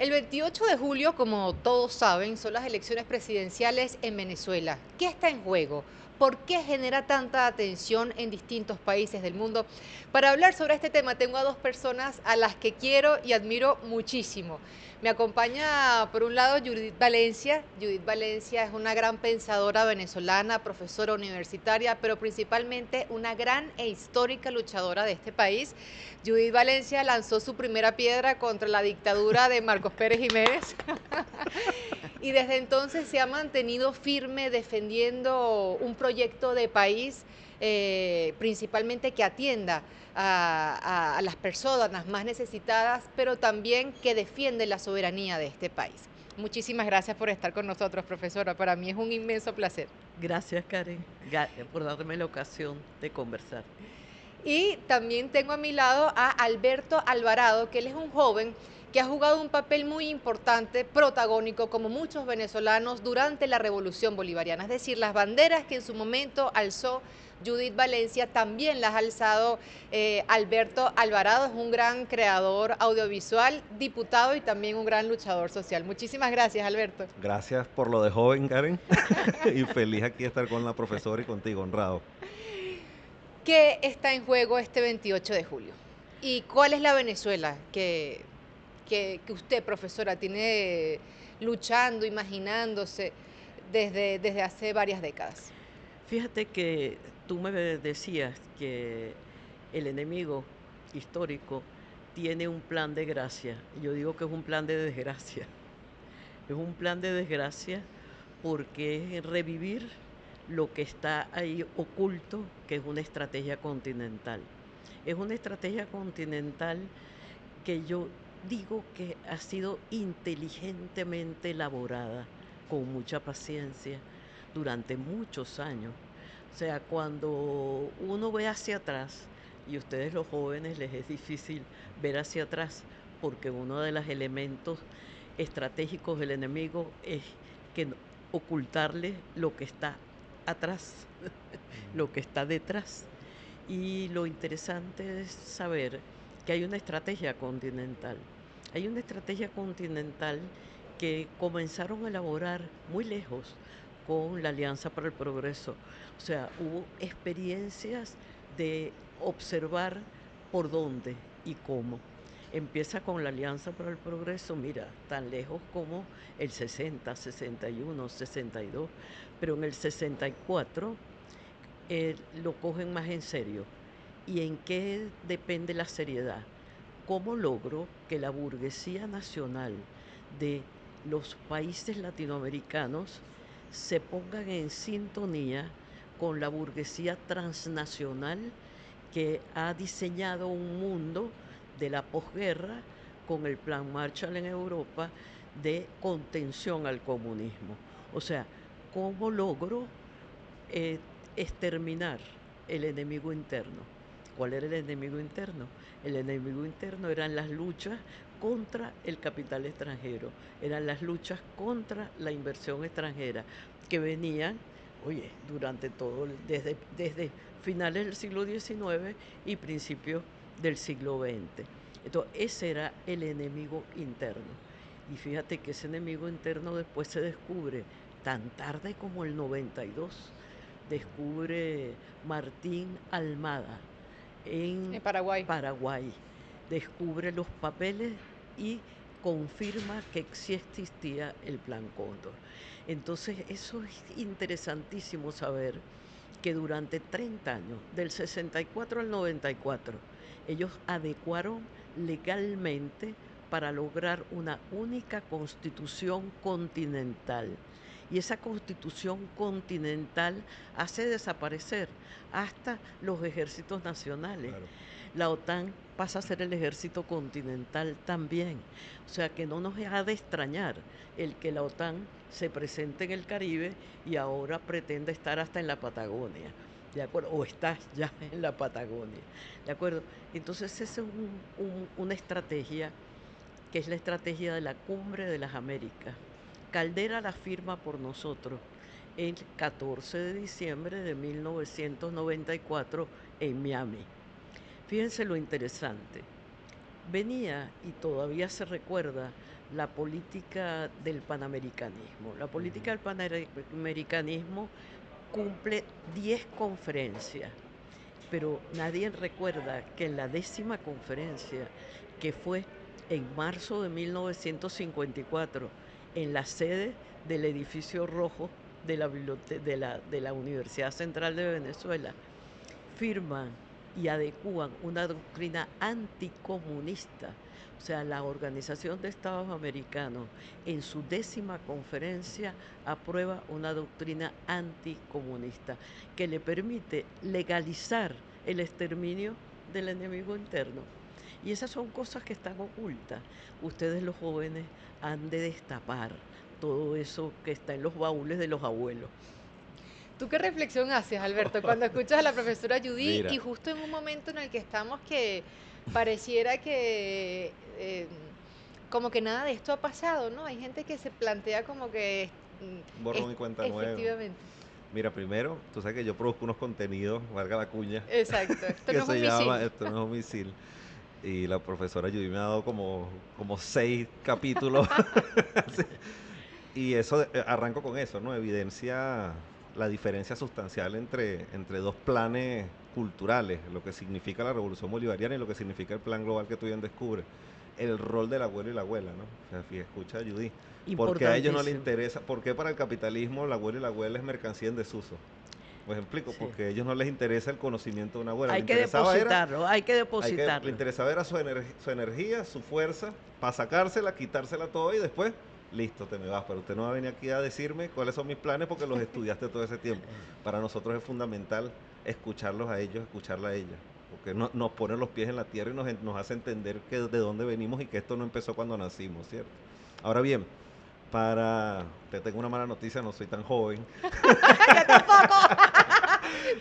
El 28 de julio, como todos saben, son las elecciones presidenciales en Venezuela. ¿Qué está en juego? ¿Por qué genera tanta atención en distintos países del mundo? Para hablar sobre este tema tengo a dos personas a las que quiero y admiro muchísimo. Me acompaña, por un lado, Judith Valencia. Judith Valencia es una gran pensadora venezolana, profesora universitaria, pero principalmente una gran e histórica luchadora de este país. Judith Valencia lanzó su primera piedra contra la dictadura de Marcos Pérez Jiménez y desde entonces se ha mantenido firme defendiendo un proyecto de país, principalmente que atienda a las personas más necesitadas, pero también que defiende la soberanía de este país. Muchísimas gracias por estar con nosotros, profesora. Para mí es un inmenso placer. Gracias, Karen, por darme la ocasión de conversar. Y también tengo a mi lado a Alberto Alvarado, que él es un joven que ha jugado un papel muy importante, protagónico, como muchos venezolanos, durante la Revolución Bolivariana. Es decir, las banderas que en su momento alzó Judith Valencia, también las ha alzado Alberto Alvarado. Es un gran creador audiovisual, diputado y también un gran luchador social. Muchísimas gracias, Alberto. Gracias por lo de joven, Karen. Y feliz aquí estar con la profesora y contigo, honrado. ¿Qué está en juego este 28 de julio? ¿Y cuál es la Venezuela que usted, profesora, tiene luchando, imaginándose desde hace varias décadas? Fíjate que tú me decías que el enemigo histórico tiene un plan de gracia. Yo digo que es un plan de desgracia. Es un plan de desgracia porque es revivir lo que está ahí oculto, que es una estrategia continental. Es una estrategia continental que yo digo que ha sido inteligentemente elaborada, con mucha paciencia, durante muchos años. O sea, cuando uno ve hacia atrás, y a ustedes los jóvenes les es difícil ver hacia atrás, porque uno de los elementos estratégicos del enemigo es que ocultarle lo que está atrás, lo que está detrás. Y lo interesante es saber que hay una estrategia continental. Hay una estrategia continental que comenzaron a elaborar muy lejos con la Alianza para el Progreso. O sea, hubo experiencias de observar por dónde y cómo. Empieza con la Alianza para el Progreso, mira, tan lejos como el 60, 61, 62, pero en el 64 lo cogen más en serio. ¿Y en qué depende la seriedad? ¿Cómo logro que la burguesía nacional de los países latinoamericanos se pongan en sintonía con la burguesía transnacional que ha diseñado un mundo de la posguerra con el Plan Marshall en Europa de contención al comunismo? O sea, ¿cómo logro eh, exterminar el enemigo interno? ¿Cuál era el enemigo interno? El enemigo interno eran las luchas contra el capital extranjero, eran las luchas contra la inversión extranjera que venían, oye, durante todo, desde finales del siglo XIX y principios del siglo XX. Entonces, ese era el enemigo interno. Y fíjate que ese enemigo interno después se descubre tan tarde como el 92. Descubre Martín Almada en En Paraguay. Paraguay, descubre los papeles y confirma que sí existía el Plan Cóndor. Entonces, eso es interesantísimo saber que durante 30 años, del 64 al 94, ellos adecuaron legalmente para lograr una única constitución continental. Y esa constitución continental hace desaparecer hasta los ejércitos nacionales. Claro. La OTAN pasa a ser el ejército continental también. O sea que no nos ha de extrañar el que la OTAN se presente en el Caribe y ahora pretende estar hasta en la Patagonia. ¿De acuerdo? O está ya en la Patagonia. ¿De acuerdo? Entonces esa es una estrategia que es la estrategia de la Cumbre de las Américas. Caldera la firma por nosotros el 14 de diciembre de 1994 en Miami. Fíjense lo interesante. Venía, y todavía se recuerda, la política del panamericanismo. La política del panamericanismo cumple 10 conferencias, pero nadie recuerda que en la 10ª conferencia, que fue en marzo de 1954, en la sede del edificio rojo de la Universidad Central de Venezuela, firman y adecúan una doctrina anticomunista. O sea, la Organización de Estados Americanos en su 10ª conferencia aprueba una doctrina anticomunista que le permite legalizar el exterminio del enemigo interno. Y esas son cosas que están ocultas. Ustedes los jóvenes han de destapar todo eso que está en los baúles de los abuelos. ¿Tú qué reflexión haces, Alberto, cuando escuchas a la profesora Judy Mira, y justo en un momento en el que estamos que pareciera que como que nada de esto ha pasado, ¿no? Hay gente que se plantea como que borrón y cuenta nueva. efectivamente. Mira, primero, tú sabes que yo produzco unos contenidos, valga la cuña, Exacto, esto que no es se un llama misil. Esto no es un misil. Y la profesora Judy me ha dado como 6 capítulos. Sí. Y eso, arranco con eso, ¿no? Evidencia la diferencia sustancial entre dos planes culturales, lo que significa la revolución bolivariana y lo que significa el plan global que tú bien descubres. El rol del abuelo y la abuela, ¿no? O sea, fíjate, escucha a Judy. Porque a ellos no les Importantísimo. interesa, ¿por qué para el capitalismo el abuelo y la abuela es mercancía en desuso? Pues explico, Sí. porque a ellos no les interesa el conocimiento de una abuela, Hay que depositarlo, le interesaba era su energía, su fuerza, para sacársela, quitársela todo y después, listo, te me vas. Pero usted no va a venir aquí a decirme cuáles son mis planes porque los estudiaste todo ese tiempo. Para nosotros es fundamental escucharlos a ellos, escucharla a ella. Porque nos pone los pies en la tierra y nos hace entender que de dónde venimos y que esto no empezó cuando nacimos, ¿cierto? Ahora bien, te tengo una mala noticia, no soy tan joven. Yo tampoco,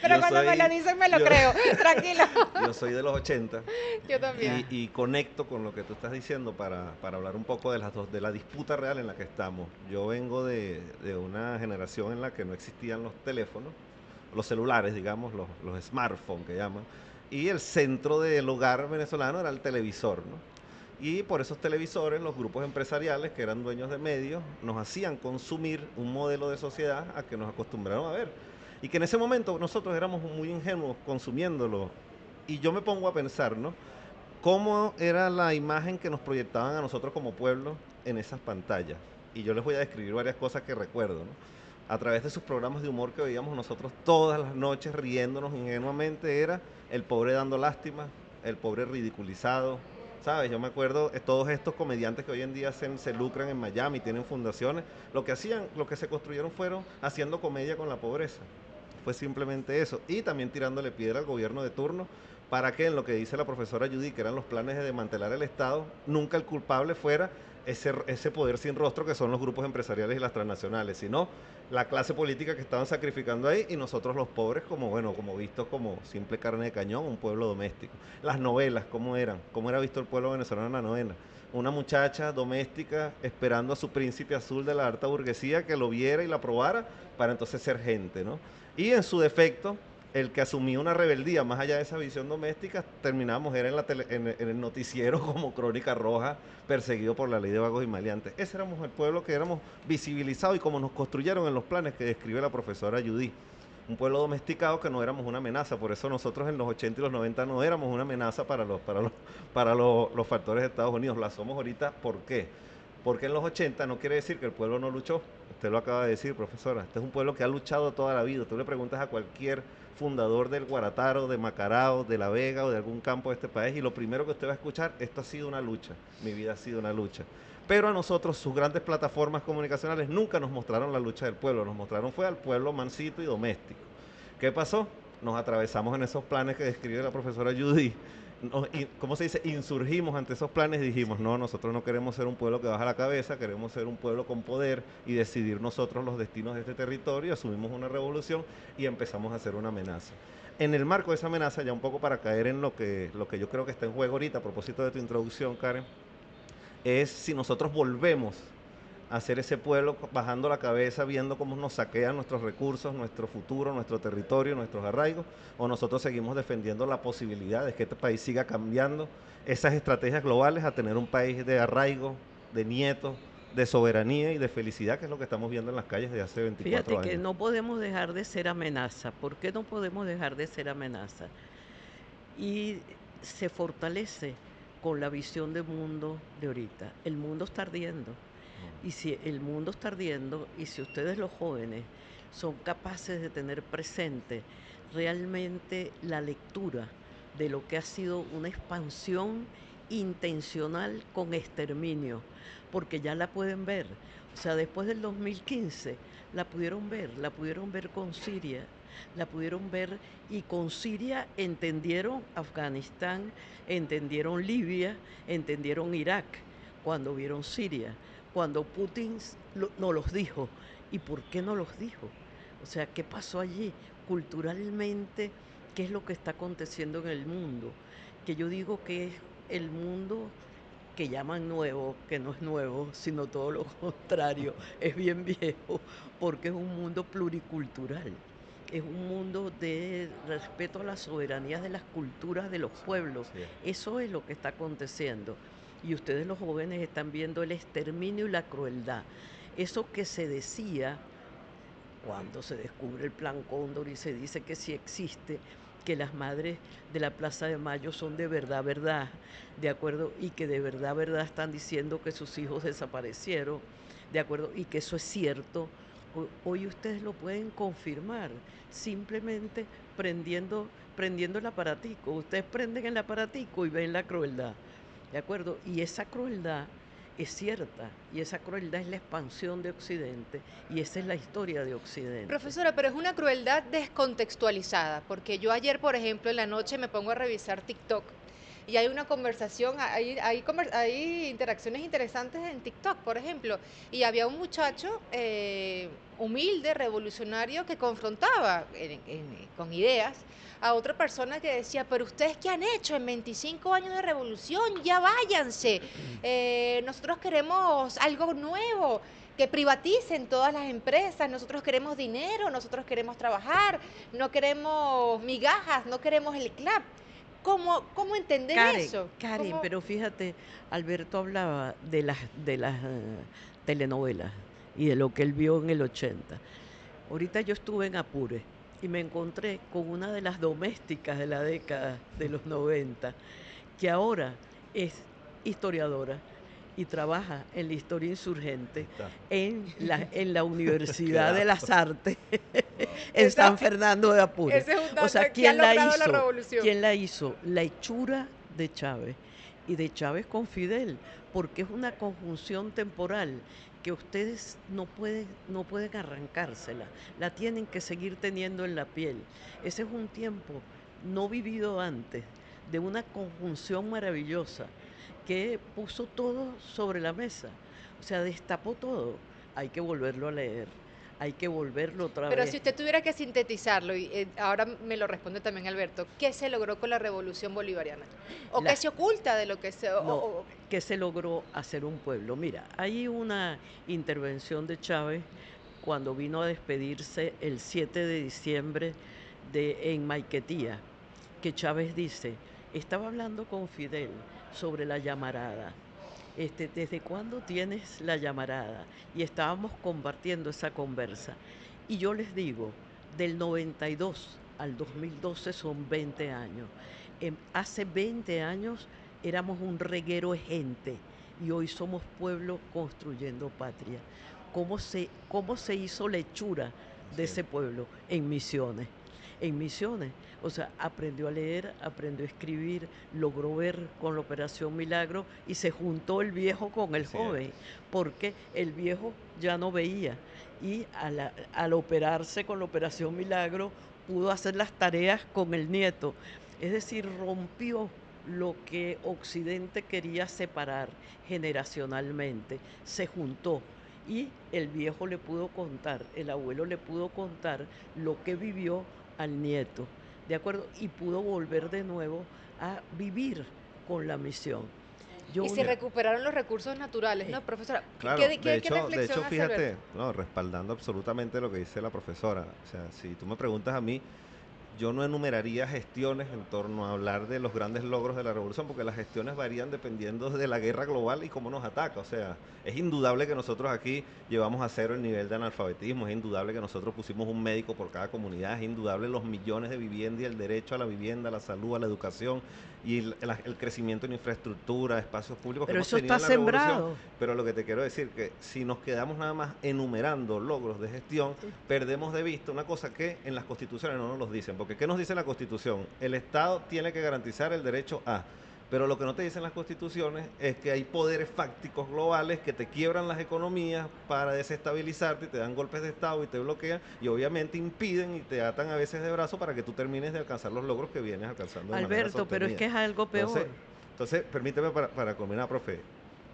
pero Yo cuando me lo soy, dicen me lo yo, creo, tranquilo. yo soy de los 80 Yo también. y conecto con lo que tú estás diciendo para hablar un poco de la disputa real en la que estamos. Yo vengo de una generación en la que no existían los teléfonos, los celulares, digamos, los smartphones que llaman, y el centro del hogar venezolano era el televisor, ¿no? Y por esos televisores, los grupos empresariales que eran dueños de medios nos hacían consumir un modelo de sociedad a que nos acostumbraron a ver. Y que en ese momento nosotros éramos muy ingenuos consumiéndolo. Y yo me pongo a pensar, ¿no? ¿Cómo era la imagen que nos proyectaban a nosotros como pueblo en esas pantallas? Y yo les voy a describir varias cosas que recuerdo, ¿no? A través de sus programas de humor que veíamos nosotros todas las noches riéndonos ingenuamente, era el pobre dando lástima, el pobre ridiculizado, ¿sabes? Yo me acuerdo de todos estos comediantes que hoy en día se lucran en Miami, tienen fundaciones, lo que se construyeron fueron haciendo comedia con la pobreza. Fue simplemente eso. Y también tirándole piedra al gobierno de turno para que en lo que dice la profesora Judy, que eran los planes de desmantelar el Estado, nunca el culpable fuera ese poder sin rostro que son los grupos empresariales y las transnacionales, sino la clase política que estaban sacrificando ahí y nosotros los pobres como, bueno, como vistos como simple carne de cañón, un pueblo doméstico. Las novelas, ¿cómo eran? ¿Cómo era visto el pueblo venezolano en la novela? Una muchacha doméstica esperando a su príncipe azul de la alta burguesía que lo viera y la probara para entonces ser gente, ¿no? Y en su defecto, el que asumía una rebeldía más allá de esa visión doméstica, terminamos era en el noticiero como Crónica Roja, perseguido por la ley de vagos y maleantes. Ese éramos el pueblo que éramos visibilizados y como nos construyeron en los planes que describe la profesora Judy. Un pueblo domesticado que no éramos una amenaza, por eso nosotros en los 80 y los 90 no éramos una amenaza para los factores de Estados Unidos. La somos ahorita, ¿por qué? Porque en los 80 no quiere decir que el pueblo no luchó. Usted lo acaba de decir, profesora. Este es un pueblo que ha luchado toda la vida. Tú le preguntas a cualquier fundador del Guarataro, de Macarao, de La Vega o de algún campo de este país y lo primero que usted va a escuchar, esto ha sido una lucha. Mi vida ha sido una lucha. Pero a nosotros, sus grandes plataformas comunicacionales nunca nos mostraron la lucha del pueblo. Nos mostraron fue al pueblo mansito y doméstico. ¿Qué pasó? Nos atravesamos en esos planes que describe la profesora Judy. ¿Cómo se dice? Insurgimos ante esos planes y dijimos, no, nosotros no queremos ser un pueblo que baja la cabeza, queremos ser un pueblo con poder y decidir nosotros los destinos de este territorio, asumimos una revolución y empezamos a hacer una amenaza. En el marco de esa amenaza, ya un poco para caer en lo que yo creo que está en juego ahorita, a propósito de tu introducción, Karen, es si nosotros volvemos a ser ese pueblo bajando la cabeza, viendo cómo nos saquean nuestros recursos, nuestro futuro, nuestro territorio, nuestros arraigos, o nosotros seguimos defendiendo la posibilidad de que este país siga cambiando esas estrategias globales a tener un país de arraigo, de nietos, de soberanía y de felicidad, que es lo que estamos viendo en las calles de hace 24 Fíjate que años. no podemos dejar de ser amenaza. ¿Por qué no podemos dejar de ser amenaza? Y se fortalece con la visión de mundo de ahorita. El mundo está ardiendo. Y si el mundo está ardiendo, y si ustedes los jóvenes son capaces de tener presente realmente la lectura de lo que ha sido una expansión intencional con exterminio, porque ya la pueden ver. O sea, después del 2015 la pudieron ver con Siria, la pudieron ver, y con Siria entendieron Afganistán, entendieron Libia, entendieron Irak cuando vieron Siria, cuando Putin no los dijo. ¿Y por qué no los dijo? O sea, ¿qué pasó allí culturalmente? ¿Qué es lo que está aconteciendo en el mundo? Que yo digo que es el mundo que llaman nuevo, que no es nuevo, sino todo lo contrario, es bien viejo, porque es un mundo pluricultural, es un mundo de respeto a las soberanías de las culturas de los pueblos. Sí. Eso es lo que está aconteciendo. Y ustedes los jóvenes están viendo el exterminio y la crueldad. Eso que se decía cuando se descubre el Plan Cóndor y se dice que sí existe, que las madres de la Plaza de Mayo son de verdad, verdad, de acuerdo, y que de verdad, verdad están diciendo que sus hijos desaparecieron, de acuerdo, y que eso es cierto. Hoy ustedes lo pueden confirmar, simplemente prendiendo el aparatico. Ustedes prenden el aparatico y ven la crueldad, de acuerdo, y esa crueldad es cierta, y esa crueldad es la expansión de Occidente, y esa es la historia de Occidente. Profesora, pero es una crueldad descontextualizada, porque yo ayer, por ejemplo, en la noche me pongo a revisar TikTok y hay una conversación, hay interacciones interesantes en TikTok, por ejemplo, y había un muchacho humilde, revolucionario, que confrontaba con ideas a otra persona que decía, pero ustedes qué han hecho en 25 años de revolución, ya váyanse, nosotros queremos algo nuevo, que privaticen todas las empresas, nosotros queremos dinero, nosotros queremos trabajar, no queremos migajas, no queremos el CLAP. ¿Cómo entender Karen, eso? Karen, ¿Cómo? pero fíjate, Alberto hablaba de las telenovelas y de lo que él vio en el 80. Ahorita yo estuve en Apure y me encontré con una de las domésticas de la década de los 90, que ahora es historiadora y trabaja en la historia Ahí insurgente está. en la Qué Universidad de las dato. Artes Wow. en Esa- San Fernando de Apure. ese es un O dato sea, que ha ¿quién la logrado la hizo? revolución. ¿Quién la hizo? La hechura de Chávez, y de Chávez con Fidel, porque es una conjunción temporal que ustedes no pueden arrancársela, la tienen que seguir teniendo en la piel. Ese es un tiempo no vivido antes, de una conjunción maravillosa que puso todo sobre la mesa, o sea, destapó todo. Hay que volverlo a leer, hay que volverlo otra Pero vez. si usted tuviera que sintetizarlo, y ahora me lo responde también Alberto, ¿qué se logró con la revolución bolivariana? ¿O qué Las se oculta de lo que se... No, que se logró hacer un pueblo. Mira, hay una intervención de Chávez cuando vino a despedirse el 7 de diciembre en Maiquetía, que Chávez dice, estaba hablando con Fidel sobre la llamarada. ¿Desde cuándo tienes la llamarada? Y estábamos compartiendo esa conversa. Y yo les digo, del 92 al 2012 son 20 años. Hace 20 años éramos un reguero de gente y hoy somos pueblo construyendo patria. ¿Cómo se hizo la hechura de Así es. ese pueblo? En Misiones. En Misiones. O sea, aprendió a leer, aprendió a escribir, logró ver con la Operación Milagro y se juntó el viejo con el Así es. joven, porque el viejo ya no veía y al operarse con la Operación Milagro pudo hacer las tareas con el nieto. Es decir, rompió lo que Occidente quería separar generacionalmente, se juntó y el viejo le pudo contar, el abuelo le pudo contar lo que vivió al nieto, ¿de acuerdo? Y pudo volver de nuevo a vivir con la misión. Yo Y se una, Mira, recuperaron los recursos naturales, eh, ¿no, profesora? claro, ¿Qué de reflexión hecho, hace Alberto? fíjate, no, respaldando absolutamente lo que dice la profesora. O sea, si tú me preguntas a mí, yo no enumeraría gestiones en torno a hablar de los grandes logros de la revolución, porque las gestiones varían dependiendo de la guerra global y cómo nos ataca. O sea, es indudable que nosotros aquí llevamos a cero el nivel de analfabetismo, es indudable que nosotros pusimos un médico por cada comunidad, es indudable los millones de viviendas y el derecho a la vivienda, a la salud, a la educación y el crecimiento en infraestructura, espacios públicos que Pero hemos eso tenido está en la revolución. sembrado. Pero lo que te quiero decir que si nos quedamos nada más enumerando logros de gestión, perdemos de vista una cosa que en las constituciones no nos los dicen, porque ¿qué nos dice la Constitución? El Estado tiene que garantizar el derecho a, pero lo que no te dicen las constituciones es que hay poderes fácticos globales que te quiebran las economías para desestabilizarte y te dan golpes de Estado y te bloquean y obviamente impiden y te atan a veces de brazo para que tú termines de alcanzar los logros que vienes alcanzando de manera Alberto, pero es sostenida. que es algo peor. Entonces permíteme para culminar, profe.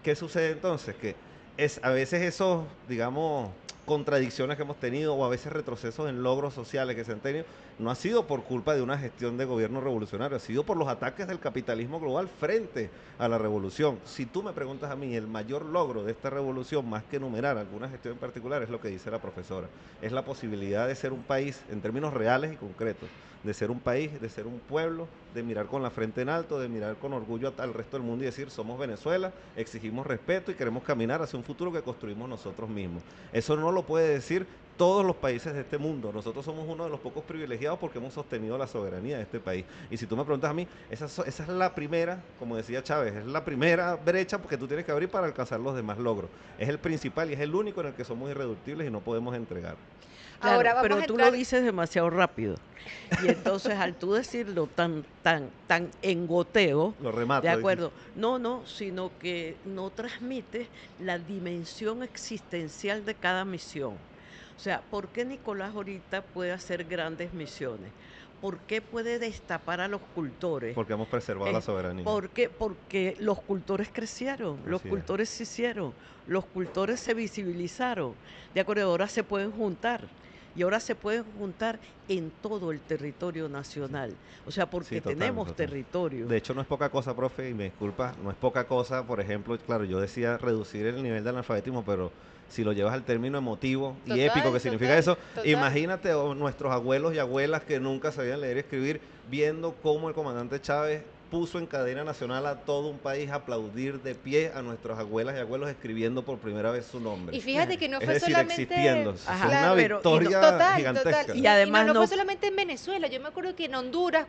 ¿Qué sucede entonces? Que es a veces esos, digamos, contradicciones que hemos tenido o a veces retrocesos en logros sociales que se han tenido, no ha sido por culpa de una gestión de gobierno revolucionario, ha sido por los ataques del capitalismo global frente a la revolución. Si tú me preguntas a mí, el mayor logro de esta revolución, más que enumerar alguna gestión en particular, es lo que dice la profesora, es la posibilidad de ser un país en términos reales y concretos, de ser un país, de ser un pueblo, de mirar con la frente en alto, de mirar con orgullo al resto del mundo y decir, somos Venezuela, exigimos respeto y queremos caminar hacia un futuro que construimos nosotros mismos. Eso no lo puede decir todos los países de este mundo. Nosotros somos uno de los pocos privilegiados porque hemos sostenido la soberanía de este país. Y si tú me preguntas a mí, esa es la primera, como decía Chávez, es la primera brecha porque tú tienes que abrir para alcanzar los demás logros. Es el principal y es el único en el que somos irreductibles y no podemos entregar. Claro, Ahora vamos pero a tú entrar. lo dices demasiado rápido. Y entonces al tú decirlo tan en goteo, Lo remato. de acuerdo, no, sino que no transmite la dimensión existencial de cada misión. O sea, ¿por qué Nicolás ahorita puede hacer grandes misiones? ¿Por qué puede destapar a los cultores? Porque hemos preservado la soberanía. Porque los cultores crecieron, los Así es. cultores se hicieron, los cultores se visibilizaron, de acuerdo, ahora se pueden juntar. Y ahora se pueden juntar en todo el territorio nacional. O sea, porque Sí, total, tenemos total. territorio. De hecho, no es poca cosa, profe, y me disculpa, no es poca cosa, por ejemplo, claro, yo decía reducir el nivel de analfabetismo, pero si lo llevas al término emotivo y épico que significa eso, imagínate nuestros abuelos y abuelas que nunca sabían leer y escribir, viendo cómo el comandante Chávez puso en cadena nacional a todo un país a aplaudir de pie a nuestras abuelas y abuelos escribiendo por primera vez su nombre. Y fíjate que no Es fue decir, solamente. existiendo. Ajá, Es una pero- victoria Total, gigantesca. total. Y además no no- fue solamente en Venezuela. Yo me acuerdo que en Honduras,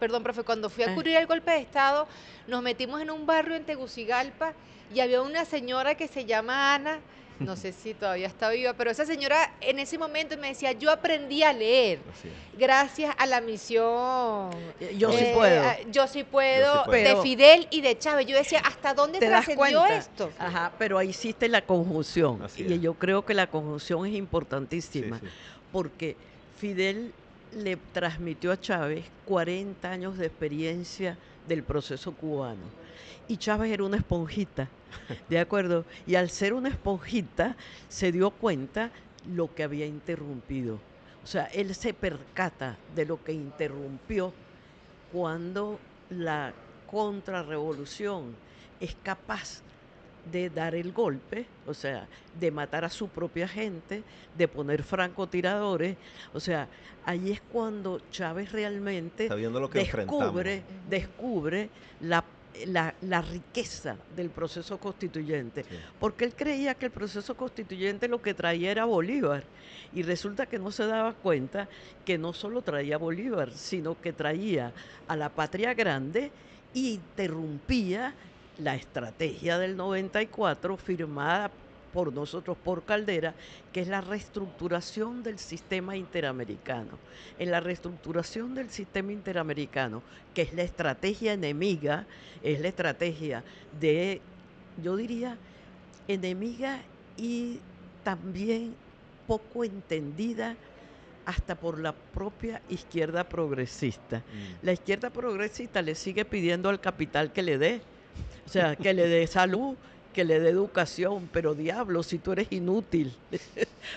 perdón, profe, cuando fui a Ah. cubrir el golpe de Estado, nos metimos en un barrio en Tegucigalpa y había una señora que se llama Ana, no sé si todavía está viva, pero esa señora en ese momento me decía, yo aprendí a leer Así es. gracias a la misión. Yo sí puedo. Yo sí puedo, puedo. de Pero- Fidel y de Chávez. Yo decía, ¿hasta dónde ¿Te das trascendió cuenta? esto? Ajá, pero ahí hiciste la conjunción. Así Y es. yo creo que la conjunción es importantísima. Sí, sí. Porque Fidel le transmitió a Chávez 40 años de experiencia del proceso cubano. Y Chávez era una esponjita, ¿de acuerdo? Y al ser una esponjita, se dio cuenta lo que había interrumpido. O sea, él se percata de lo que interrumpió cuando la contrarrevolución es capaz de dar el golpe, o sea, de matar a su propia gente, de poner francotiradores, o sea, ahí es cuando Chávez realmente Sabiendo lo que enfrentamos. descubre la riqueza del proceso constituyente, Sí. porque él creía que el proceso constituyente lo que traía era Bolívar, y resulta que no se daba cuenta que no solo traía Bolívar, sino que traía a la patria grande e interrumpía la estrategia del 94 firmada por nosotros, por Caldera, que es la reestructuración del sistema interamericano. En la reestructuración del sistema interamericano, que es la estrategia enemiga, es la estrategia de, yo diría, enemiga y también poco entendida hasta por la propia izquierda progresista. La izquierda progresista le sigue pidiendo al capital que le dé, o sea, que le dé salud, que le dé educación, pero diablo, si tú eres inútil,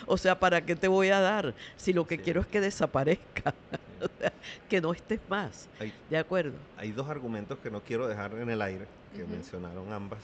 o sea, ¿para qué te voy a dar? Si lo que Sí. quiero es que desaparezca, o sea, que no estés más, Hay, ¿de acuerdo? hay dos argumentos que no quiero dejar en el aire, que Ujú. mencionaron ambas.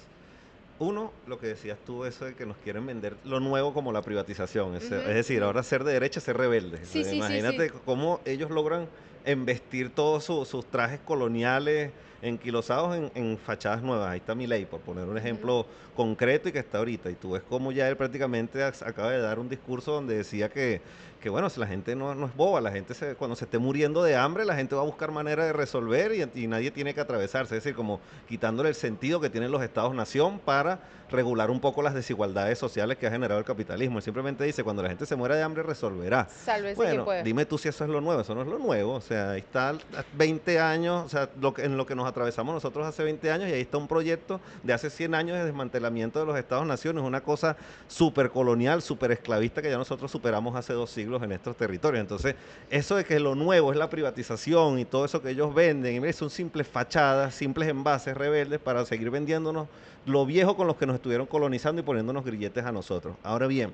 Uno, lo que decías tú, eso de que nos quieren vender lo nuevo como la privatización. Es Ujú, decir, ujú. ahora ser de derecha es ser rebelde. Sí, sí, sí, Imagínate sí. cómo ellos logran embestir todos sus trajes coloniales enquilosados en fachadas nuevas. Ahí está Milei, por poner un Ujú. ejemplo concreto y que está ahorita. Y tú ves cómo ya él prácticamente acaba de dar un discurso donde decía que bueno, si la gente no es boba, la gente cuando se esté muriendo de hambre, la gente va a buscar manera de resolver y nadie tiene que atravesarse. Es decir, como quitándole el sentido que tienen los estados-nación para regular un poco las desigualdades sociales que ha generado el capitalismo. Él simplemente dice, cuando la gente se muera de hambre, resolverá. Sálvese quien Bueno, pueda. dime tú si eso es lo nuevo, eso no es lo nuevo, o sea, ahí está 20 años, o sea, en lo que nos atravesamos nosotros hace 20 años y ahí está un proyecto de hace 100 años de desmantelamiento de los Estados-naciones, una cosa súper colonial, súper esclavista que ya nosotros superamos hace 2 siglos en estos territorios. Entonces, eso de que lo nuevo es la privatización y todo eso que ellos venden, y mire, son simples fachadas, simples envases rebeldes para seguir vendiéndonos lo viejo con los que nos estuvieron colonizando y poniéndonos grilletes a nosotros. Ahora bien,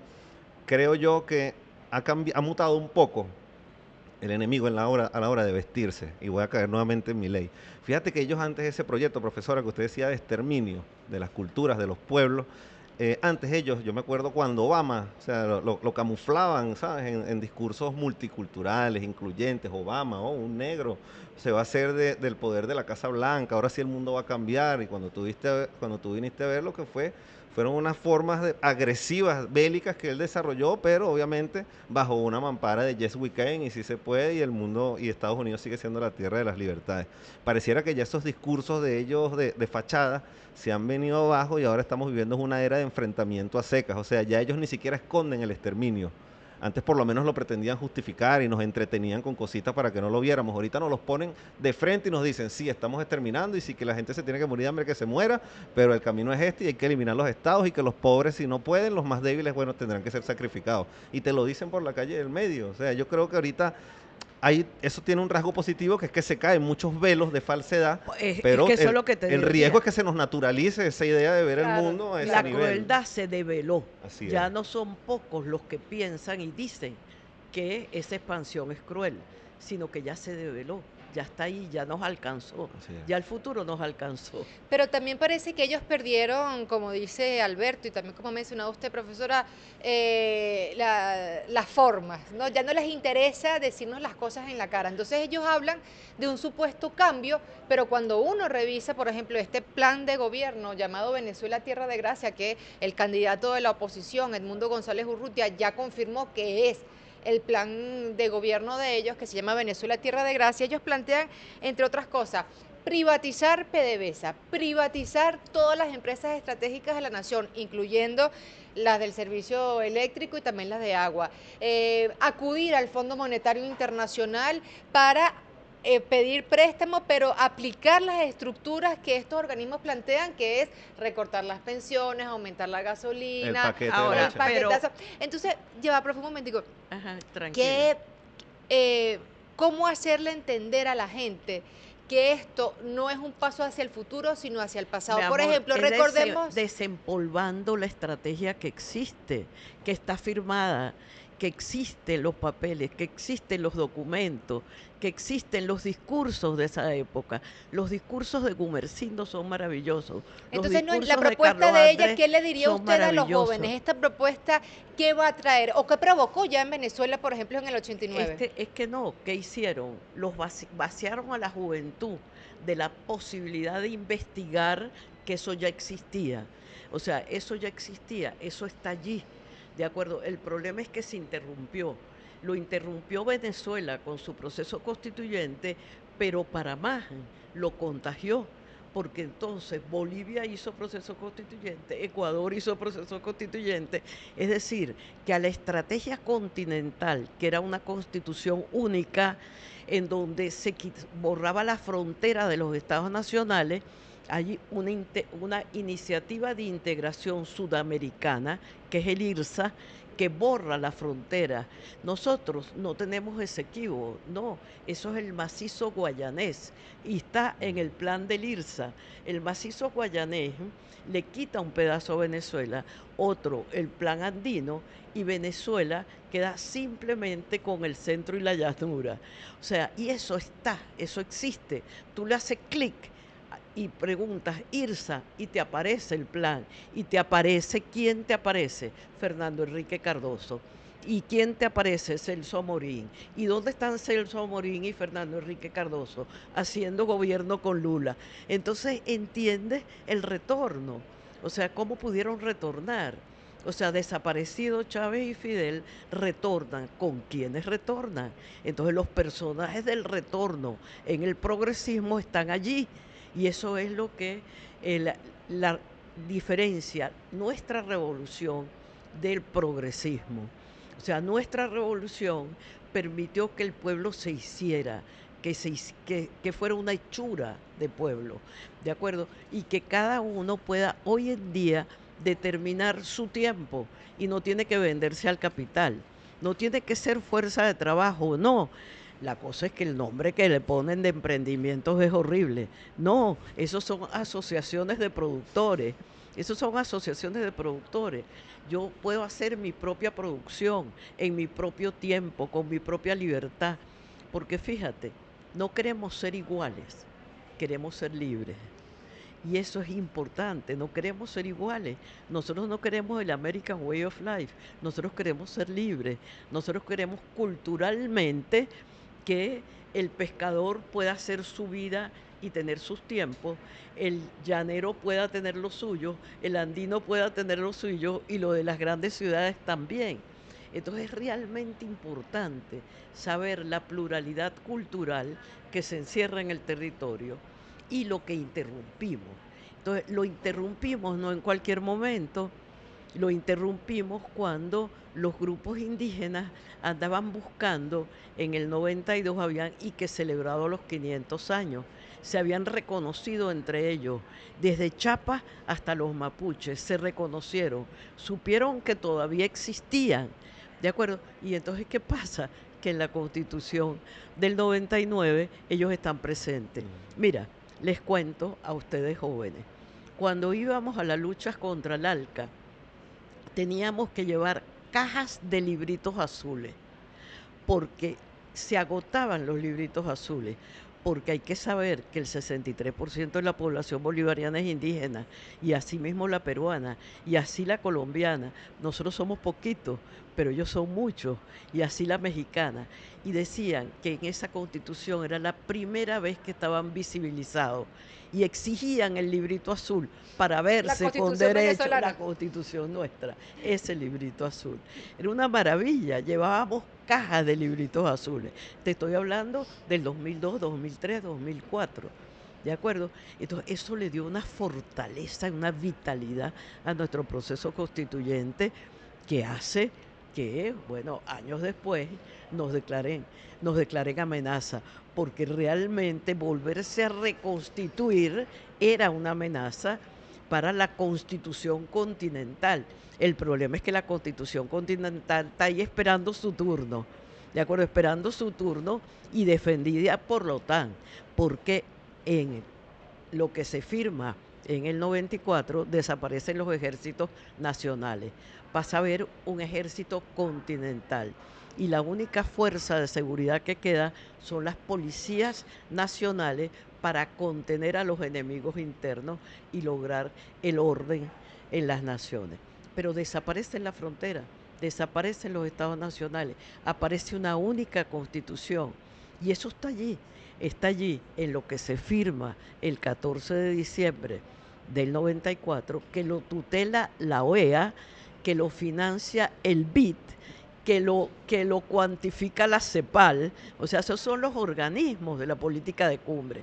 creo yo que ha mutado un poco el enemigo a la hora de vestirse. Y voy a caer nuevamente en mi ley. Fíjate que ellos antes de ese proyecto, profesora, que usted decía de exterminio de las culturas, de los pueblos, antes ellos, yo me acuerdo cuando Obama, o sea, lo camuflaban, ¿sabes? En discursos multiculturales, incluyentes. Obama, oh, un negro, se va a hacer del poder de la Casa Blanca, ahora sí el mundo va a cambiar. Y cuando tú viniste a ver lo que fueron unas formas agresivas, bélicas que él desarrolló, pero obviamente bajo una mampara de Yes We Can y sí se puede, y el mundo y Estados Unidos sigue siendo la tierra de las libertades. Pareciera que ya esos discursos de ellos de fachada se han venido abajo y ahora estamos viviendo una era de enfrentamiento a secas, o sea, ya ellos ni siquiera esconden el exterminio. Antes por lo menos lo pretendían justificar y nos entretenían con cositas para que no lo viéramos. Ahorita nos los ponen de frente y nos dicen, sí, estamos exterminando y sí que la gente se tiene que morir de hambre, que se muera, pero el camino es este y hay que eliminar los estados y que los pobres, si no pueden, los más débiles, bueno, tendrán que ser sacrificados. Y te lo dicen por la calle del medio. O sea, yo creo que ahorita eso tiene un rasgo positivo, que es que se caen muchos velos de falsedad, Es pero que eso es lo que te el riesgo decía. es que se nos naturalice esa idea de ver el Claro, mundo a ese La claro. nivel. crueldad se develó. Así es, Ya no son pocos los que piensan y dicen que esa expansión es cruel, sino que ya se develó, ya está ahí, ya nos alcanzó, así es. ya el futuro nos alcanzó. Pero también parece que ellos perdieron, como dice Alberto y también como ha mencionado usted, profesora, las formas, ¿no? Ya no les interesa decirnos las cosas en la cara. Entonces ellos hablan de un supuesto cambio, pero cuando uno revisa, por ejemplo, este plan de gobierno llamado Venezuela Tierra de Gracia, que el candidato de la oposición, Edmundo González Urrutia, ya confirmó que es el plan de gobierno de ellos, que se llama Venezuela Tierra de Gracia, ellos plantean, entre otras cosas, privatizar PDVSA, privatizar todas las empresas estratégicas de la nación, incluyendo las del servicio eléctrico y también las de agua, acudir al Fondo Monetario Internacional para pedir préstamo, pero aplicar las estructuras que estos organismos plantean, que es recortar las pensiones, aumentar la El gasolina, paquete de Ahora, el leche. pero, paquetazo. Entonces, lleva, profe, un momentico, ajá, tranquila. que, cómo hacerle entender a la gente que esto no es un paso hacia el futuro, sino hacia el Mi pasado. Por amor, ejemplo, es recordemos, desempolvando la estrategia que existe, que está firmada, que existen los papeles, que existen los documentos, que existen los discursos de esa época. Los discursos de Gumersindo son maravillosos, los entonces no, la discursos de propuesta Carlos de ella, Andrés ¿qué le diría son usted a los maravillosos. jóvenes? Esta propuesta, ¿qué va a traer? ¿O qué provocó ya en Venezuela, por ejemplo, en el 89? Es que no, ¿qué hicieron? Vaciaron a la juventud de la posibilidad de investigar que eso ya existía. O sea, eso ya existía, eso está allí, ¿de acuerdo? El problema es que se interrumpió. Lo interrumpió Venezuela con su proceso constituyente, pero para más, lo contagió. Porque entonces Bolivia hizo proceso constituyente, Ecuador hizo proceso constituyente, es decir, que a la estrategia continental, que era una constitución única, en donde borraba la frontera de los estados nacionales, hay una iniciativa de integración sudamericana, que es el IRSA, que borra la frontera. Nosotros no tenemos Esequibo, no, eso es el macizo guayanés y está en el plan del IRSA. El macizo guayanés le quita un pedazo a Venezuela, otro el plan andino, y Venezuela queda simplemente con el centro y la llanura. O sea, y eso está, eso existe. Tú le haces clic y preguntas IRSA y te aparece el plan y te aparece, ¿quién te aparece? Fernando Enrique Cardoso. ¿Y quién te aparece? Celso Amorín. ¿Y dónde están Celso Amorín y Fernando Enrique Cardoso? Haciendo gobierno con Lula. Entonces entiendes el retorno. O sea, ¿cómo pudieron retornar? O sea, desaparecido Chávez y Fidel retornan. ¿Con quiénes retornan? Entonces los personajes del retorno en el progresismo están allí. Y eso es lo que la diferencia nuestra revolución del progresismo. O sea, nuestra revolución permitió que el pueblo se hiciera, que fuera una hechura de pueblo, ¿de acuerdo? Y que cada uno pueda hoy en día determinar su tiempo y no tiene que venderse al capital, no tiene que ser fuerza de trabajo, no. La cosa es que el nombre que le ponen de emprendimientos es horrible. No, esos son asociaciones de productores. Esos son asociaciones de productores. Yo puedo hacer mi propia producción en mi propio tiempo, con mi propia libertad. Porque fíjate, no queremos ser iguales, queremos ser libres. Y eso es importante, no queremos ser iguales. Nosotros no queremos el American Way of Life, nosotros queremos ser libres. Nosotros queremos culturalmente que el pescador pueda hacer su vida y tener sus tiempos, el llanero pueda tener lo suyo, el andino pueda tener lo suyo y lo de las grandes ciudades también. Entonces es realmente importante saber la pluralidad cultural que se encierra en el territorio y lo que interrumpimos. Entonces lo interrumpimos no en cualquier momento, lo interrumpimos cuando los grupos indígenas andaban buscando, en el 92 habían y que celebrado los 500 años, se habían reconocido entre ellos, desde Chiapas hasta los mapuches, se reconocieron, supieron que todavía existían, ¿de acuerdo? Y entonces, ¿qué pasa? Que en la Constitución del 99 ellos están presentes. Mira, les cuento a ustedes jóvenes, cuando íbamos a las luchas contra el ALCA, teníamos que llevar cajas de libritos azules, porque se agotaban los libritos azules, porque hay que saber que el 63% de la población bolivariana es indígena, y así mismo la peruana, y así la colombiana. Nosotros somos poquitos, pero ellos son muchos, y así la mexicana. Y decían que en esa constitución era la primera vez que estaban visibilizados, y exigían el librito azul para verse con derecho. La constitución nuestra, ese librito azul. Era una maravilla, llevábamos cajas de libritos azules. Te estoy hablando del 2002, 2003, 2004. ¿De acuerdo? Entonces, eso le dio una fortaleza, una vitalidad a nuestro proceso constituyente que hace que, bueno, años después nos declaren amenaza, porque realmente volverse a reconstituir era una amenaza para la Constitución continental. El problema es que la Constitución continental está ahí esperando su turno, ¿de acuerdo? Esperando su turno y defendida por la OTAN, porque en lo que se firma en el 94 desaparecen los ejércitos nacionales. Pasa a haber un ejército continental y la única fuerza de seguridad que queda son las policías nacionales para contener a los enemigos internos y lograr el orden en las naciones. Pero desaparece la frontera, desaparecen los estados nacionales, aparece una única constitución y eso está allí en lo que se firma el 14 de diciembre del 94, que lo tutela la OEA, que lo financia el BID, que lo cuantifica la CEPAL, o sea, esos son los organismos de la política de cumbre.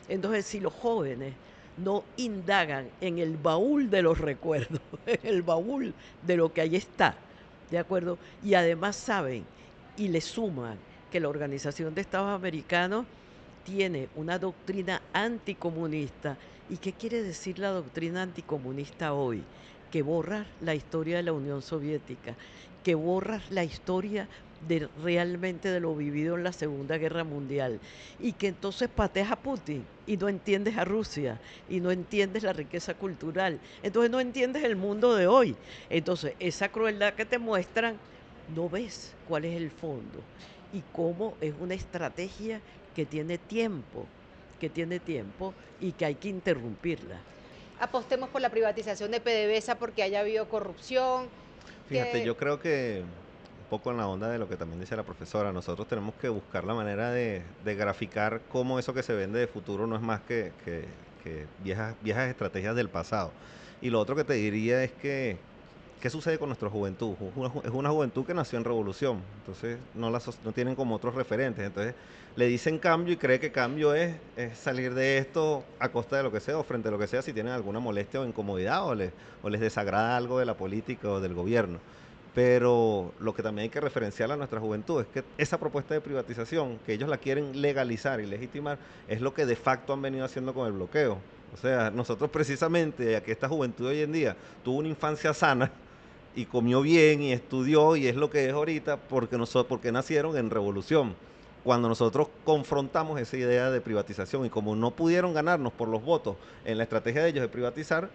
Entonces, si los jóvenes no indagan en el baúl de los recuerdos, en el baúl de lo que ahí está, ¿de acuerdo? Y además saben y le suman que la Organización de Estados Americanos tiene una doctrina anticomunista. ¿Y qué quiere decir la doctrina anticomunista hoy? Que borra la historia de la Unión Soviética, que borra la historia realmente de lo vivido en la Segunda Guerra Mundial, y que entonces pateas a Putin y no entiendes a Rusia y no entiendes la riqueza cultural, entonces no entiendes el mundo de hoy. Entonces esa crueldad que te muestran, no ves cuál es el fondo y cómo es una estrategia que tiene tiempo y que hay que interrumpirla. Apostemos por la privatización de PDVSA porque haya habido corrupción. Fíjate, yo creo que poco en la onda de lo que también dice la profesora. Nosotros tenemos que buscar la manera de graficar cómo eso que se vende de futuro no es más que viejas estrategias del pasado. Y lo otro que te diría es que, ¿qué sucede con nuestra juventud? Es una juventud que nació en revolución, entonces no tienen como otros referentes. Entonces le dicen cambio y cree que cambio es salir de esto a costa de lo que sea o frente a lo que sea si tienen alguna molestia o incomodidad o les desagrada algo de la política o del gobierno. Pero lo que también hay que referenciar a nuestra juventud es que esa propuesta de privatización, que ellos la quieren legalizar y legitimar, es lo que de facto han venido haciendo con el bloqueo. O sea, nosotros precisamente, ya que esta juventud hoy en día tuvo una infancia sana y comió bien y estudió y es lo que es ahorita porque nacieron en revolución. Cuando nosotros confrontamos esa idea de privatización y como no pudieron ganarnos por los votos en la estrategia de ellos de privatizar,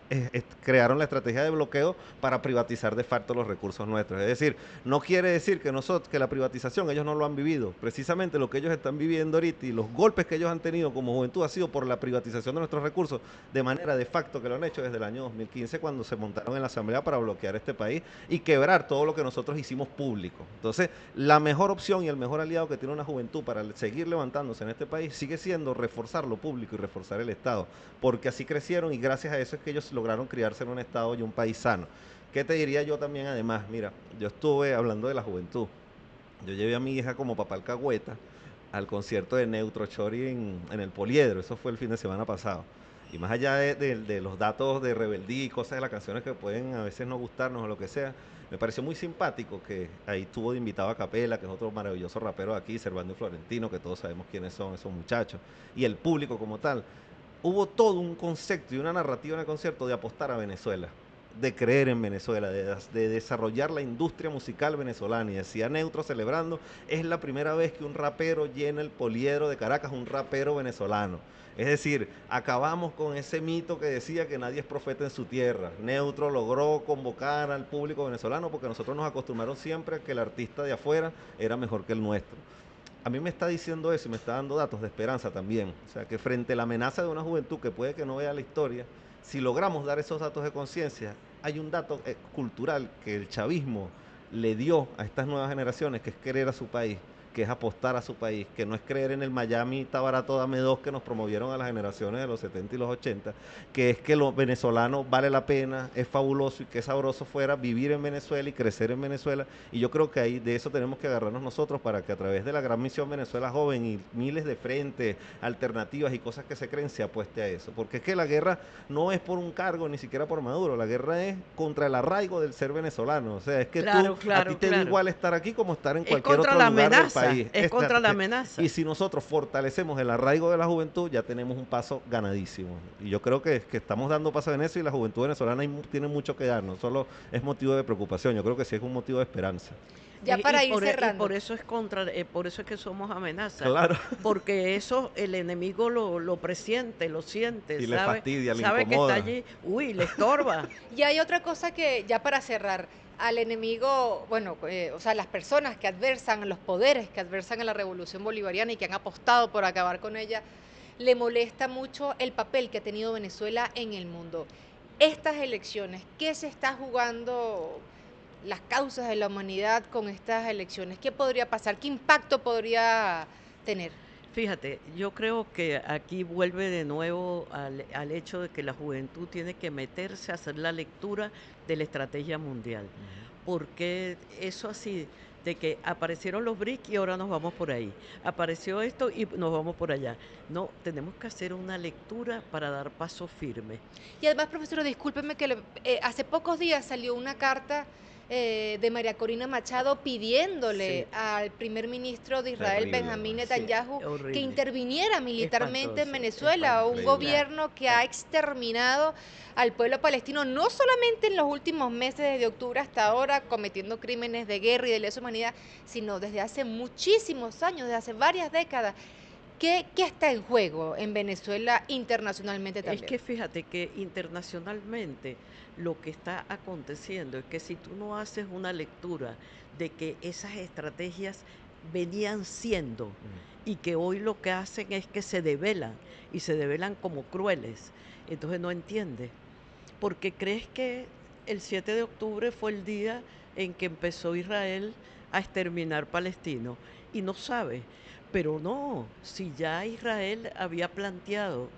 crearon la estrategia de bloqueo para privatizar de facto los recursos nuestros. Es decir, no quiere decir que la privatización ellos no lo han vivido. Precisamente lo que ellos están viviendo ahorita y los golpes que ellos han tenido como juventud ha sido por la privatización de nuestros recursos de manera de facto que lo han hecho desde el año 2015 cuando se montaron en la Asamblea para bloquear este país y quebrar todo lo que nosotros hicimos público. Entonces, la mejor opción y el mejor aliado que tiene una juventud para seguir levantándose en este país sigue siendo reforzar lo público y reforzar el Estado, porque así crecieron y gracias a eso es que ellos lograron criarse en un Estado y un país sano. ¿Qué te diría yo también además? Mira, yo estuve hablando de la juventud. Yo llevé a mi hija como papá alcahueta al concierto de Neutro Chori en el Poliedro, eso fue el fin de semana pasado. Y más allá de los datos de rebeldía y cosas de las canciones que pueden a veces no gustarnos o lo que sea, me pareció muy simpático que ahí tuvo de invitado a Capela, que es otro maravilloso rapero de aquí, Servando y Florentino, que todos sabemos quiénes son esos muchachos, y el público como tal. Hubo todo un concepto y una narrativa en el concierto de apostar a Venezuela, de creer en Venezuela, de desarrollar la industria musical venezolana. Y decía Neutro celebrando, es la primera vez que un rapero llena el Poliedro de Caracas, un rapero venezolano. Es decir, acabamos con ese mito que decía que nadie es profeta en su tierra. Neutro logró convocar al público venezolano porque nosotros nos acostumbraron siempre a que el artista de afuera era mejor que el nuestro. A mí me está diciendo eso y me está dando datos de esperanza también. O sea, que frente a la amenaza de una juventud que puede que no vea la historia, si logramos dar esos datos de conciencia, hay un dato cultural que el chavismo le dio a estas nuevas generaciones, que es querer a su país, que es apostar a su país, que no es creer en el Miami está barato, dame dos que nos promovieron a las generaciones de los 70 y los 80, que es que lo venezolano vale la pena, es fabuloso y que sabroso fuera vivir en Venezuela y crecer en Venezuela. Y yo creo que ahí de eso tenemos que agarrarnos nosotros para que a través de la gran misión Venezuela Joven y miles de frentes, alternativas y cosas que se creen, se apueste a eso. Porque es que la guerra no es por un cargo, ni siquiera por Maduro, la guerra es contra el arraigo del ser venezolano. O sea, es que Claro, tú, a ti claro, te da claro. igual estar aquí como estar en Es cualquier contra otro la lugar del amenaza, país. es contra la amenaza. Y si nosotros fortalecemos el arraigo de la juventud, ya tenemos un paso ganadísimo. Y yo creo que estamos dando paso en eso y la juventud venezolana tiene mucho que dar, no solo es motivo de preocupación, yo creo que sí es un motivo de esperanza. Ya para ir Y cerrando. por eso es por eso es que somos amenaza. Claro. Porque eso el enemigo lo presiente, lo siente, Y le fastidia, le sabe que está incomoda. allí, uy, le estorba. Y hay otra cosa que, ya para cerrar, al enemigo, bueno, o sea, las personas que adversan, los poderes que adversan a la revolución bolivariana y que han apostado por acabar con ella, le molesta mucho el papel que ha tenido Venezuela en el mundo. Estas elecciones, ¿qué se está jugando las causas de la humanidad con estas elecciones? ¿Qué podría pasar? ¿Qué impacto podría tener? Fíjate, yo creo que aquí vuelve de nuevo al hecho de que la juventud tiene que meterse a hacer la lectura de la estrategia mundial. Porque eso así, de que aparecieron los BRICS y ahora nos vamos por ahí. Apareció esto y nos vamos por allá. No, tenemos que hacer una lectura para dar paso firme. Y además, profesora, discúlpeme que hace pocos días salió una carta de María Corina Machado pidiéndole Sí. al primer ministro de Israel, Terrible, Benjamín hermano. Sí, Netanyahu, que horrible. interviniera militarmente en Espantoso, Venezuela, un increíble. gobierno que ha exterminado al pueblo palestino, no solamente en los últimos meses, desde octubre hasta ahora, cometiendo crímenes de guerra y de lesa humanidad, sino desde hace muchísimos años, desde hace varias décadas. ¿Qué está en juego en Venezuela internacionalmente Es también? que fíjate que internacionalmente lo que está aconteciendo es que si tú no haces una lectura de que esas estrategias venían siendo y que hoy lo que hacen es que se develan y se develan como crueles, entonces no entiendes. Porque crees que el 7 de octubre fue el día en que empezó Israel a exterminar palestinos y no sabe. Pero no, si ya Israel había planteado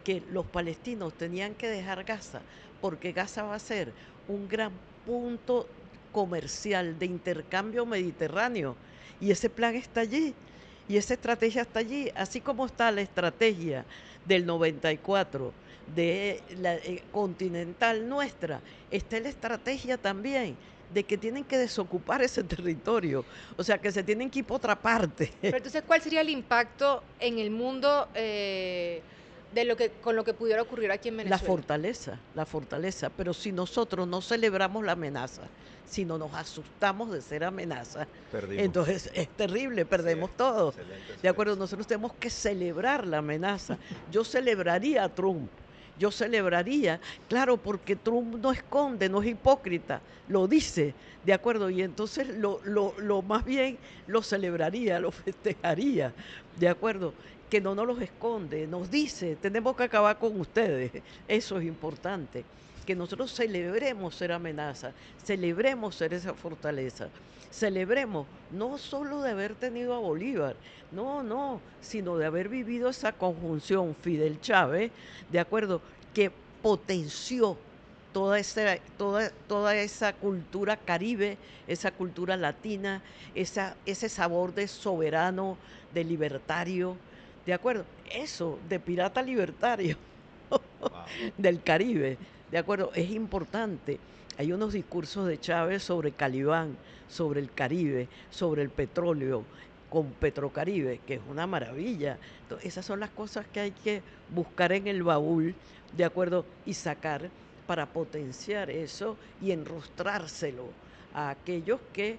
que los palestinos tenían que dejar Gaza, porque Gaza va a ser un gran punto comercial de intercambio mediterráneo, y ese plan está allí, y esa estrategia está allí, así como está la estrategia del 94 de la continental nuestra, está la estrategia también de que tienen que desocupar ese territorio, o sea, que se tienen que ir por otra parte. Pero entonces, ¿cuál sería el impacto en el mundo de con lo que pudiera ocurrir aquí en Venezuela? La fortaleza, pero si nosotros no celebramos la amenaza, si no nos asustamos de ser amenaza, Perdimos. entonces es terrible, perdemos Sí, todo. excelente, ¿De acuerdo? excelente. Nosotros tenemos que celebrar la amenaza. Yo celebraría a Trump. Yo celebraría, claro, porque Trump no esconde, no es hipócrita, lo dice, ¿de acuerdo? Y entonces lo más bien lo celebraría, lo festejaría, ¿de acuerdo? Que no nos los esconde, nos dice, tenemos que acabar con ustedes. Eso es importante, que nosotros celebremos ser amenaza, celebremos ser esa fortaleza, celebremos no solo de haber tenido a Bolívar, no, sino de haber vivido esa conjunción Fidel Chávez, de acuerdo, que potenció toda esa cultura caribe, esa cultura latina, ese sabor de soberano, de libertario, ¿de acuerdo? Eso, de pirata libertario Wow. del Caribe, ¿de acuerdo? Es importante. Hay unos discursos de Chávez sobre Calibán, sobre el Caribe, sobre el petróleo, con Petrocaribe, que es una maravilla. Entonces, esas son las cosas que hay que buscar en el baúl, ¿de acuerdo? Y sacar para potenciar eso y enrostrárselo a aquellos que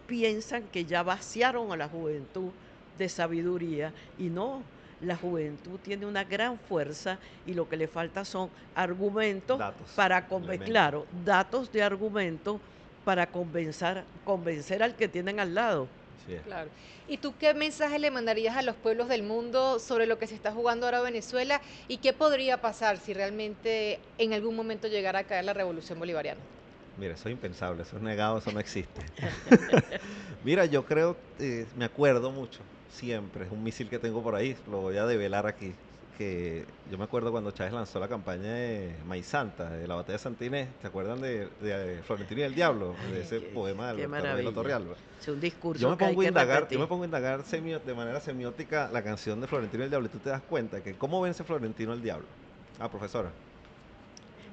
piensan que ya vaciaron a la juventud de sabiduría y no, la juventud tiene una gran fuerza y lo que le falta son argumentos Datos, para elementos. claro, datos de argumentos para convencer al que tienen al lado. Sí. Claro. ¿Y tú qué mensaje le mandarías a los pueblos del mundo sobre lo que se está jugando ahora en Venezuela y qué podría pasar si realmente en algún momento llegara a caer la revolución bolivariana? Mira, eso es impensable, eso es negado, eso no existe. Mira, yo creo, me acuerdo mucho, siempre, es un misil que tengo por ahí, lo voy a develar aquí, que yo me acuerdo cuando Chávez lanzó la campaña de Maíz Santa, de la batalla de Santa Inés, ¿te acuerdan de Florentino y el Diablo? De Ay, ese poema de qué Alberto Ardila maravilla. Torrealba. Es un discurso Yo me que hay pongo a que indagar, repetir. yo me pongo a indagar de manera semiótica la canción de Florentino y el Diablo, y tú te das cuenta que ¿cómo vence Florentino el Diablo? Ah, profesora.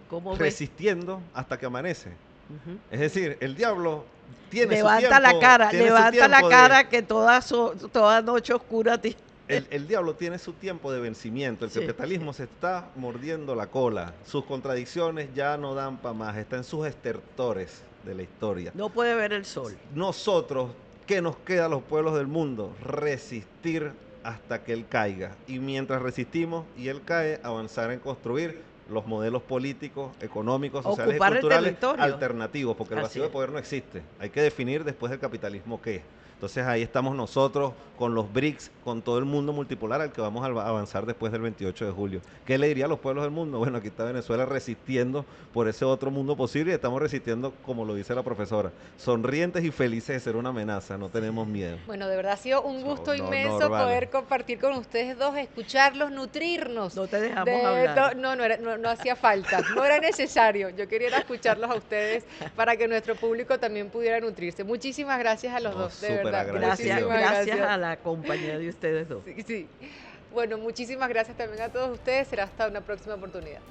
¿Cómo ves? Resistiendo hasta que amanece. Ujú. Es decir, el diablo tiene Levanta su la tiempo, cara, tiene su levanta la tiempo cara que toda noche oscura tiene. el diablo tiene su tiempo de vencimiento. El Sí, capitalismo sí. se está mordiendo la cola. Sus contradicciones ya no dan para más. Está en sus estertores de la historia. No puede ver el sol. Nosotros, ¿qué nos queda a los pueblos del mundo? Resistir hasta que él caiga. Y mientras resistimos y él cae, avanzar en construir los modelos políticos, económicos, sociales y Ocupar el culturales territorio. alternativos, porque el Así vacío de es. poder no existe. Hay que definir después del capitalismo qué es. Entonces ahí estamos nosotros con los BRICS, con todo el mundo multipolar al que vamos a avanzar después del 28 de julio. ¿Qué le diría a los pueblos del mundo? Bueno, aquí está Venezuela resistiendo por ese otro mundo posible y estamos resistiendo, como lo dice la profesora, sonrientes y felices de ser una amenaza, no tenemos miedo. Bueno, de verdad ha sido un gusto No, inmenso normal. poder compartir con ustedes dos, escucharlos, nutrirnos. No te dejamos hablar. No hacía falta, no era necesario. Yo quería era escucharlos a ustedes para que nuestro público también pudiera nutrirse. Muchísimas gracias a los No, dos, de súper verdad. agradecido. Muchísimas Gracias a la compañía de ustedes dos. Sí, sí. Bueno, muchísimas gracias también a todos ustedes. Será hasta una próxima oportunidad.